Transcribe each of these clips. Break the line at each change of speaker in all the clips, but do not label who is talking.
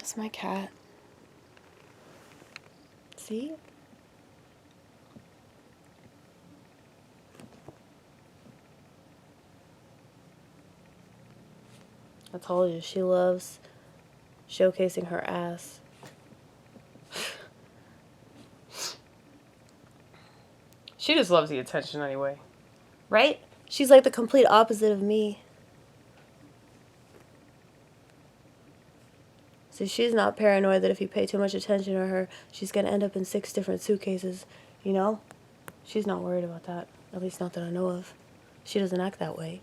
That's my cat. See? I told you, she loves showcasing her ass. She just loves the attention anyway. Right? She's like the complete opposite of me. So she's not paranoid that if you pay too much attention to her, she's going to end up in 6 different suitcases, you know? She's not worried about that. At least not that I know of. She doesn't act that way.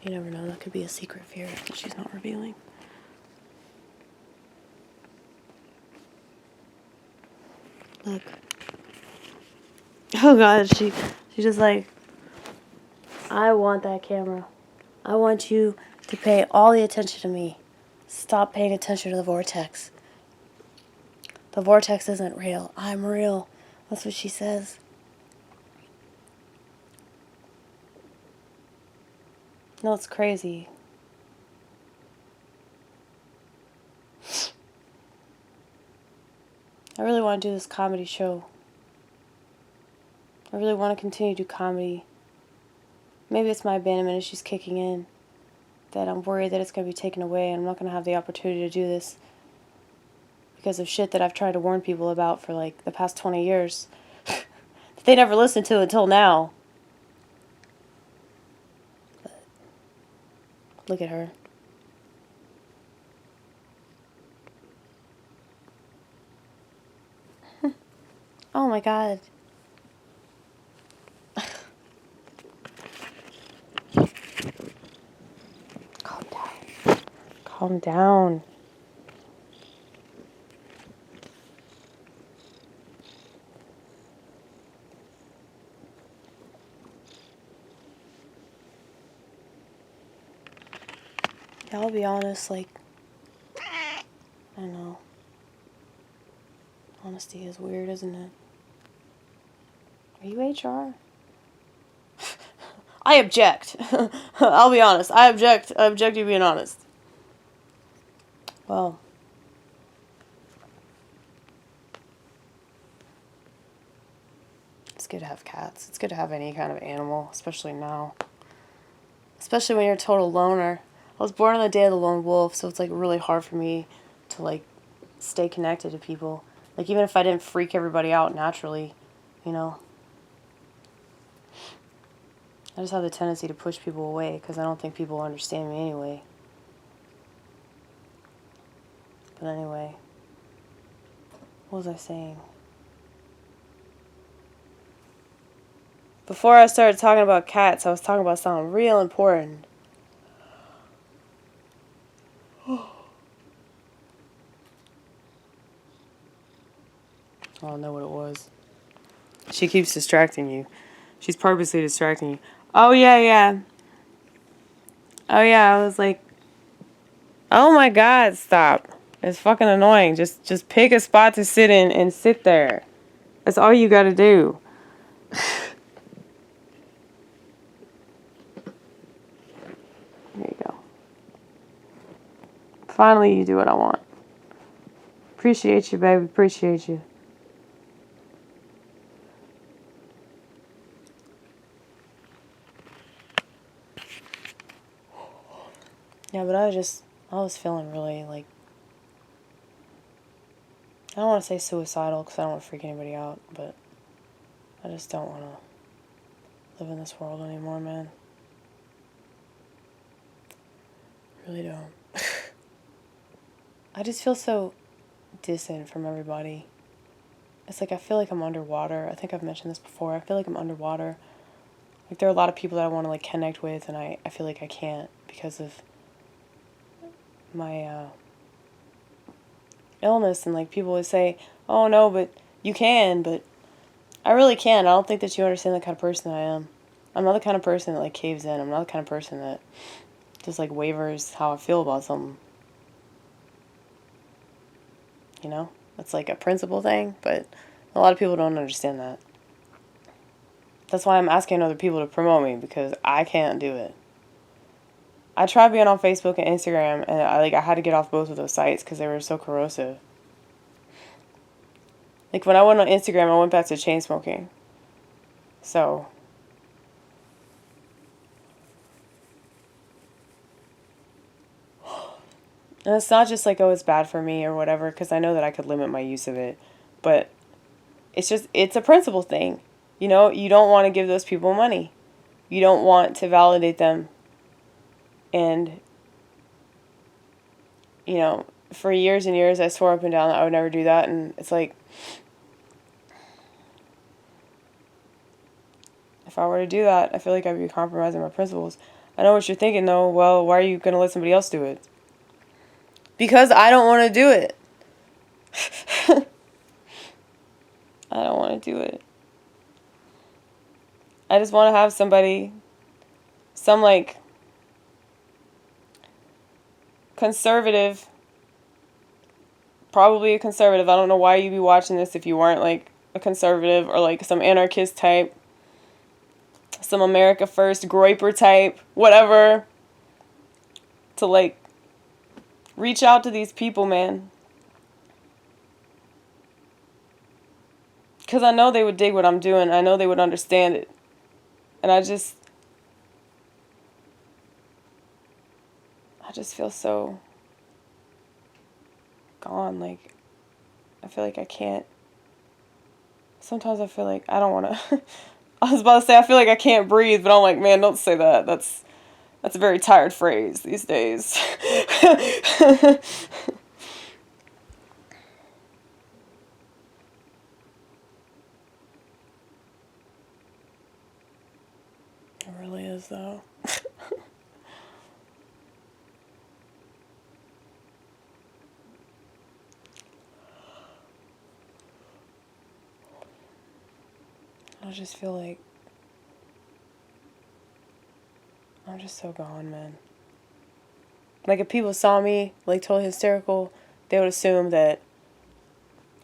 You never know. That could be a secret fear that she's not revealing. Look. Oh God, she's just like, I want that camera. I want you to pay all the attention to me. Stop paying attention to the vortex. The vortex isn't real. I'm real. That's what she says. No, it's crazy. I really want to do this comedy show. I really want to continue to do comedy. Maybe it's my abandonment issues kicking in. That I'm worried that it's going to be taken away and I'm not going to have the opportunity to do this because of shit that I've tried to warn people about for like the past 20 years. That they never listened to until now. But look at her. Oh my God. Calm down. Calm down. Yeah, I'll be honest, like, I know. Honesty is weird, isn't it? Are you HR? I object. I'll be honest. I object. I object to you being honest. Well, it's good to have cats. It's good to have any kind of animal, especially now. Especially when you're a total loner. I was born on the day of the lone wolf, so it's like really hard for me to like stay connected to people. Like even if I didn't freak everybody out naturally, you know. I just have the tendency to push people away because I don't think people understand me anyway. But anyway, what was I saying? Before I started talking about cats, I was talking about something real important. I don't know what it was. She keeps distracting you. She's purposely distracting you. Oh, yeah. Oh, yeah, I was like, oh my God, stop. It's fucking annoying. Just pick a spot to sit in and sit there. That's all you gotta do. There you go. Finally, you do what I want. Appreciate you, baby. Appreciate you. Yeah, but I was feeling really, like, I don't want to say suicidal because I don't want to freak anybody out, but I just don't want to live in this world anymore, man. Really don't. I just feel so distant from everybody. It's like I feel like I'm underwater. I think I've mentioned this before. I feel like I'm underwater. Like there are a lot of people that I want to like connect with, and I feel like I can't because of my illness. And like people would say, "Oh no, but you can." But I really can. I don't think that you understand the kind of person I am. I'm not the kind of person that like caves in. I'm not the kind of person that just like wavers how I feel about something. You know? It's like a principle thing, but a lot of people don't understand that. That's why I'm asking other people to promote me, because I can't do it. I tried being on Facebook and Instagram, and I had to get off both of those sites because they were so corrosive. Like, when I went on Instagram, I went back to chain smoking. So, and it's not just like, oh, it's bad for me or whatever, because I know that I could limit my use of it. But it's a principle thing. You know, you don't want to give those people money. You don't want to validate them. And, you know, for years and years, I swore up and down that I would never do that. And it's like, if I were to do that, I feel like I'd be compromising my principles. I know what you're thinking, though. Well, why are you going to let somebody else do it? Because I don't want to do it. I don't want to do it. I just want to have somebody, some like conservative, probably a conservative. I don't know why you'd be watching this if you weren't like a conservative or like some anarchist type, some America First groiper type, whatever, to like reach out to these people, man. Because I know they would dig what I'm doing. I know they would understand it. And I just feel so gone. Like, I feel like I can't. Sometimes I feel like I don't want to. I was about to say I feel like I can't breathe, but I'm like, man, don't say that. That's a very tired phrase these days. It really is, though. I just feel like I'm just so gone, man. Like, if people saw me, like, totally hysterical, they would assume that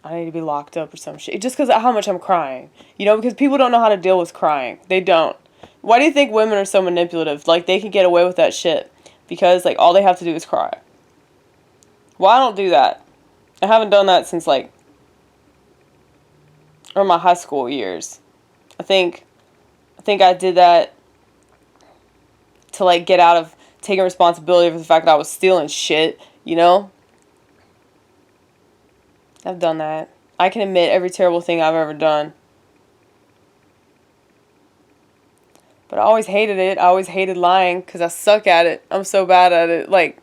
I need to be locked up or some shit. Just because of how much I'm crying. You know, because people don't know how to deal with crying. They don't. Why do you think women are so manipulative? Like, they can get away with that shit. Because, like, all they have to do is cry. Well, I don't do that. I haven't done that since, like, or my high school years. I think I did that to, like, get out of taking responsibility for the fact that I was stealing shit, you know? I've done that. I can admit every terrible thing I've ever done. But I always hated it. I always hated lying because I suck at it. I'm so bad at it. Like,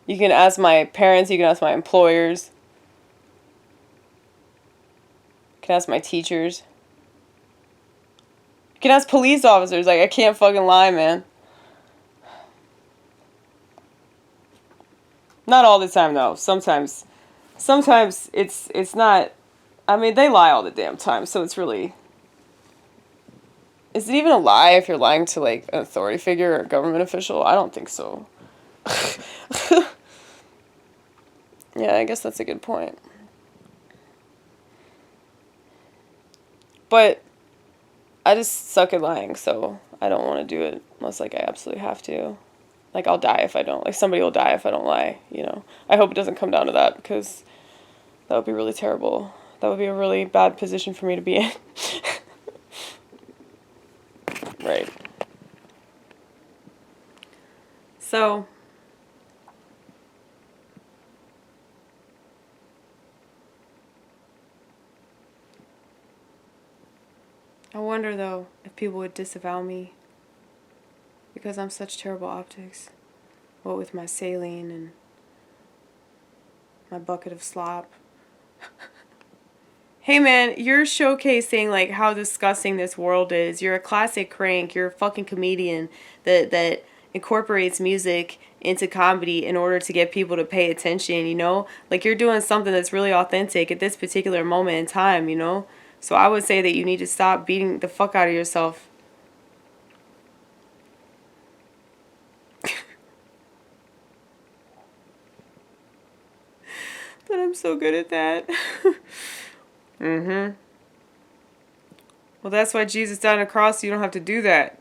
you can ask my parents, you can ask my employers, you can ask my teachers. You can ask police officers. Like, I can't fucking lie, man. Not all the time, though. Sometimes it's not. I mean, they lie all the damn time, so it's really. Is it even a lie if you're lying to, like, an authority figure or a government official? I don't think so. Yeah, I guess that's a good point. But I just suck at lying, so I don't want to do it unless, like, I absolutely have to. Like, I'll die if I don't. Like, somebody will die if I don't lie, you know. I hope it doesn't come down to that because that would be really terrible. That would be a really bad position for me to be in. Right. So, I wonder, though, if people would disavow me because I'm such terrible optics. What with my saline and my bucket of slop. Hey man, you're showcasing like how disgusting this world is. You're a classic crank. You're a fucking comedian that incorporates music into comedy in order to get people to pay attention, you know? Like, you're doing something that's really authentic at this particular moment in time, you know? So I would say that you need to stop beating the fuck out of yourself. But I'm so good at that. Mm-hmm. Well, that's why Jesus died on the cross, so you don't have to do that.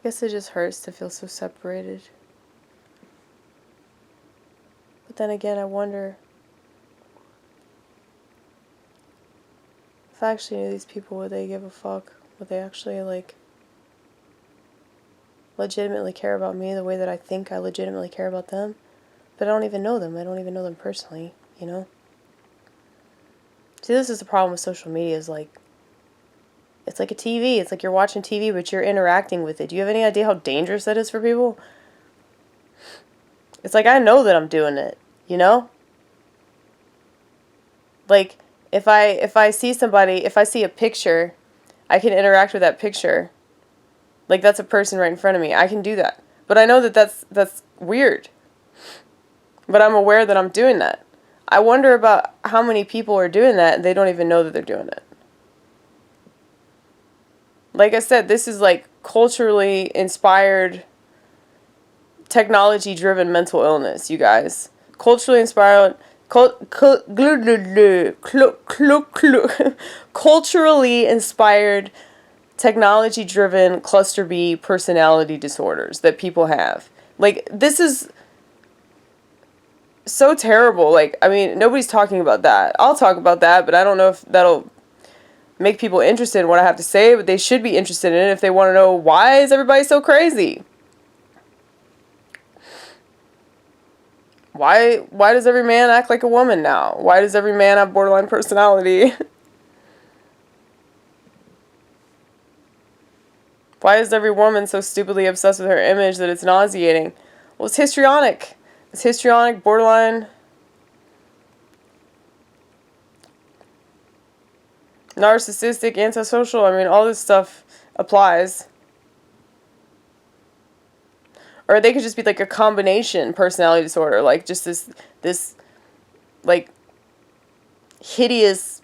I guess it just hurts to feel so separated. But then again, I wonder if I actually knew these people, would they give a fuck? Would they actually, like, legitimately care about me the way that I think I legitimately care about them? But I don't even know them. I don't even know them personally, you know? See, this is the problem with social media, is like, it's like a TV. It's like you're watching TV, but you're interacting with it. Do you have any idea how dangerous that is for people? It's like, I know that I'm doing it, you know? Like, if I see somebody, if I see a picture, I can interact with that picture. Like, that's a person right in front of me. I can do that. But I know that that's weird. But I'm aware that I'm doing that. I wonder about how many people are doing that and they don't even know that they're doing it. Like I said, this is like culturally inspired, technology-driven mental illness, you guys. Culturally inspired, culturally inspired, technology-driven cluster B personality disorders that people have. Like, this is so terrible. Like, I mean, nobody's talking about that. I'll talk about that, but I don't know if that'll make people interested in what I have to say, but they should be interested in it if they want to know, why is everybody so crazy? Why does every man act like a woman now? Why does every man have borderline personality? Why is every woman so stupidly obsessed with her image that it's nauseating? Well, it's histrionic. It's histrionic, borderline, narcissistic, antisocial. I mean, all this stuff applies. Or they could just be like a combination personality disorder, like just this like hideous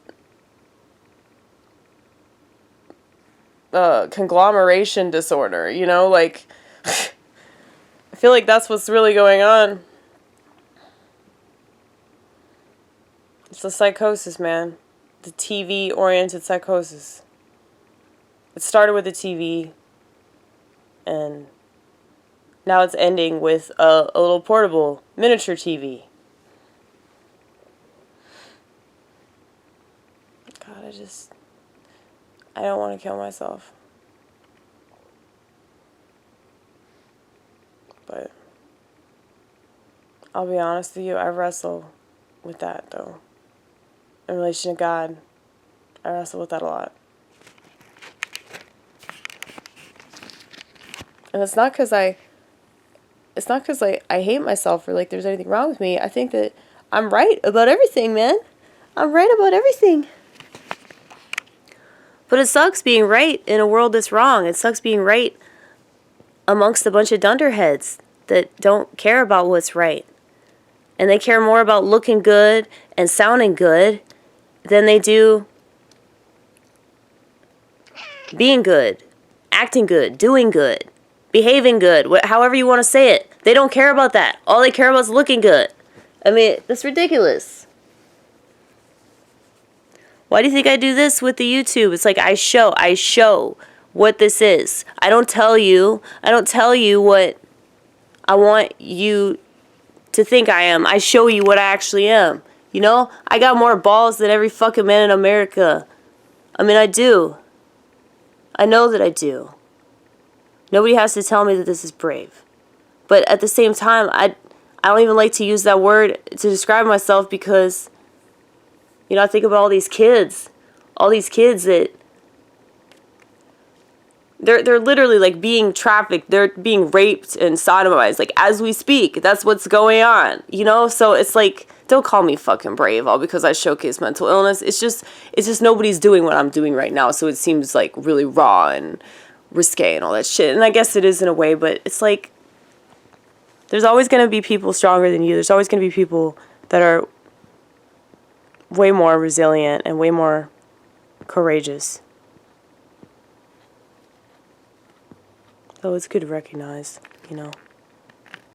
conglomeration disorder, you know, like I feel like that's what's really going on. It's a psychosis, man. The TV-oriented psychosis. It started with the TV, and now it's ending with a little portable miniature TV. God, I don't want to kill myself. But I'll be honest with you, I wrestle with that, though. In relation to God, I wrestle with that a lot. And it's not because I hate myself or like there's anything wrong with me. I think that I'm right about everything, man. I'm right about everything. But it sucks being right in a world that's wrong. It sucks being right amongst a bunch of dunderheads that don't care about what's right. And they care more about looking good and sounding good than they do being good, acting good, doing good, behaving good, however you want to say it. They don't care about that. All they care about is looking good. I mean, that's ridiculous. Why do you think I do this with the YouTube? It's like I show what this is. I don't tell you what I want you to think I am. I show you what I actually am. You know, I got more balls than every fucking man in America. I mean, I do. I know that I do. Nobody has to tell me that this is brave. But at the same time, I don't even like to use that word to describe myself because, you know, I think about all these kids that they're literally like being trafficked, they're being raped and sodomized, like as we speak. That's what's going on, you know? So it's like, don't call me fucking brave all because I showcase mental illness. It's just nobody's doing what I'm doing right now, so it seems like really raw and risque and all that shit. And I guess it is in a way, but it's like there's always going to be people stronger than you. There's always going to be people that are way more resilient and way more courageous. So it's good to recognize, you know.